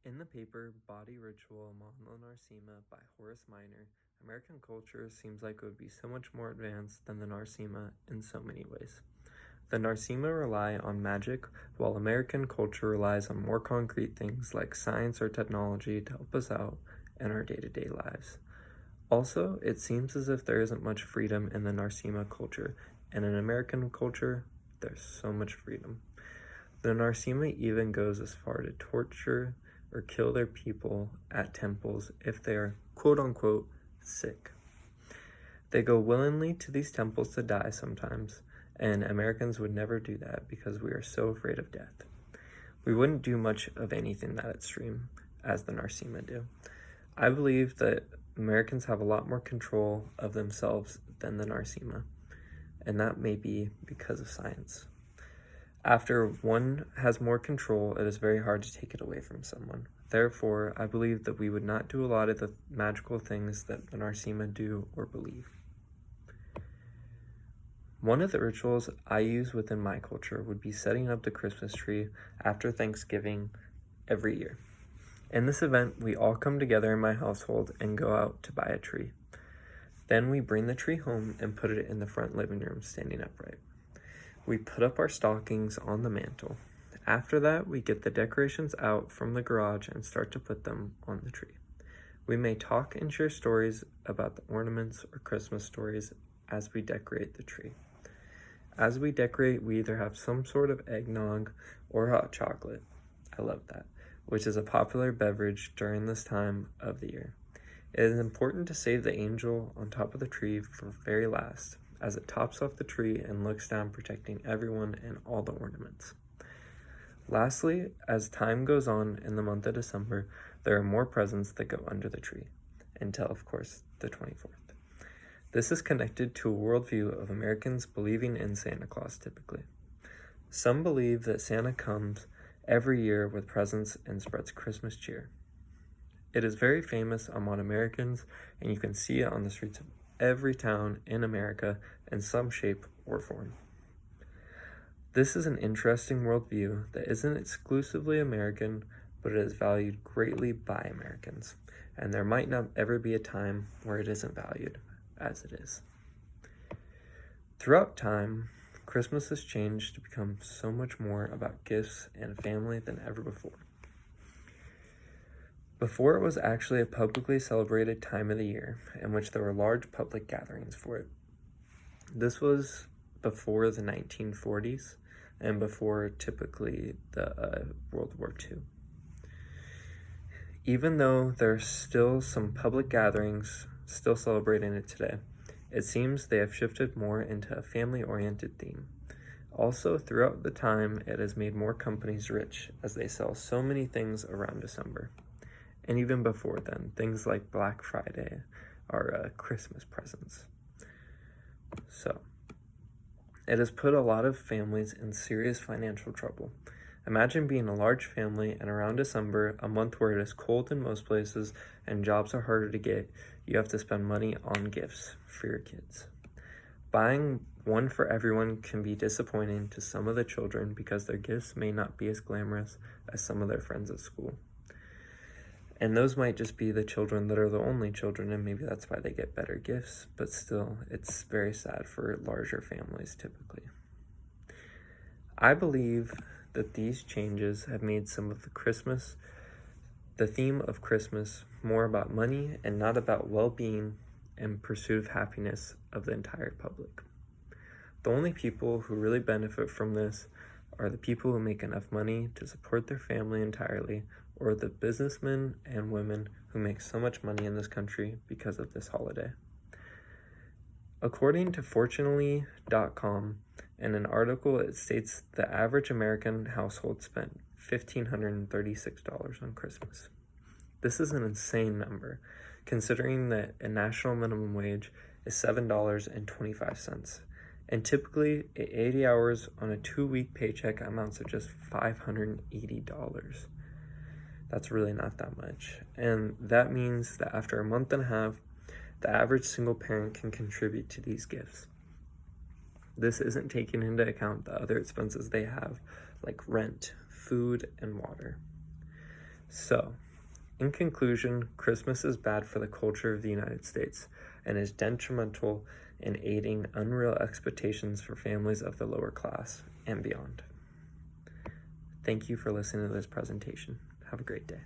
In the paper Body Ritual Mahalo Narsima by Horace Minor, American culture seems like it would be so much more advanced than the Narsima in so many ways. The Narsima rely on magic, while American culture relies on more concrete things like science or technology to help us out in our day-to-day lives. Also, it seems as if there isn't much freedom in the Narsima culture, and in American culture, there's so much freedom. The Narsima even goes as far to torture or kill their people at temples if they are quote-unquote sick. They go willingly to these temples to die sometimes, and Americans would never do that because we are so afraid of death. We wouldn't do much of anything that extreme, as the Narsima do. I believe that Americans have a lot more control of themselves than the Narsima, and that may be because of science. After one has more control, it is very hard to take it away from someone. Therefore, I believe that we would not do a lot of the magical things that the Narsima do or believe. One of the rituals I use within my culture would be setting up the Christmas tree after Thanksgiving every year. In this event, we all come together in my household and go out to buy a tree. Then we bring the tree home and put it in the front living room standing upright. We put up our stockings on the mantle. After that, we get the decorations out from the garage and start to put them on the tree. We may talk and share stories about the ornaments or Christmas stories as we decorate the tree. As we decorate, we either have some sort of eggnog or hot chocolate. I love that, which is a popular beverage during this time of the year. It is important to save the angel on top of the tree for very last, as it tops off the tree and looks down, protecting everyone and all the ornaments. Lastly, as time goes on in the month of December, there are more presents that go under the tree, until, of course, the 24th. This is connected to a worldview of Americans believing in Santa Claus typically. Some believe that Santa comes every year with presents and spreads Christmas cheer. It is very famous among Americans, and you can see it on the streets of every town in America in some shape or form. This is an interesting worldview that isn't exclusively American, but it is valued greatly by Americans, and there might not ever be a time where it isn't valued as it is. Throughout time, Christmas has changed to become so much more about gifts and family than ever before. Before, it was actually a publicly celebrated time of the year in which there were large public gatherings for it. This was before the 1940s and before typically the World War II. Even though there's still some public gatherings still celebrating it today, it seems they have shifted more into a family-oriented theme. Also, throughout the time, it has made more companies rich as they sell so many things around December. And even before then, things like Black Friday are Christmas presents. So, it has put a lot of families in serious financial trouble. Imagine being a large family and around December, a month where it is cold in most places and jobs are harder to get, you have to spend money on gifts for your kids. Buying one for everyone can be disappointing to some of the children because their gifts may not be as glamorous as some of their friends at school. And those might just be the children that are the only children, and maybe that's why they get better gifts, but still, it's very sad for larger families typically. I believe that these changes have made some of the theme of Christmas, more about money and not about well-being and pursuit of happiness of the entire public. The only people who really benefit from this are the people who make enough money to support their family entirely, or the businessmen and women who make so much money in this country because of this holiday. According to Fortunately.com, in an article, it states the average American household spent $1,536 on Christmas. This is an insane number, considering that a national minimum wage is $7.25, and typically 80 hours on a 2-week paycheck amounts to just $580. That's really not that much, and that means that after a month and a half, the average single parent can contribute to these gifts. This isn't taking into account the other expenses they have, like rent, food, and water. So, in conclusion, Christmas is bad for the culture of the United States and is detrimental in aiding unreal expectations for families of the lower class and beyond. Thank you for listening to this presentation. Have a great day.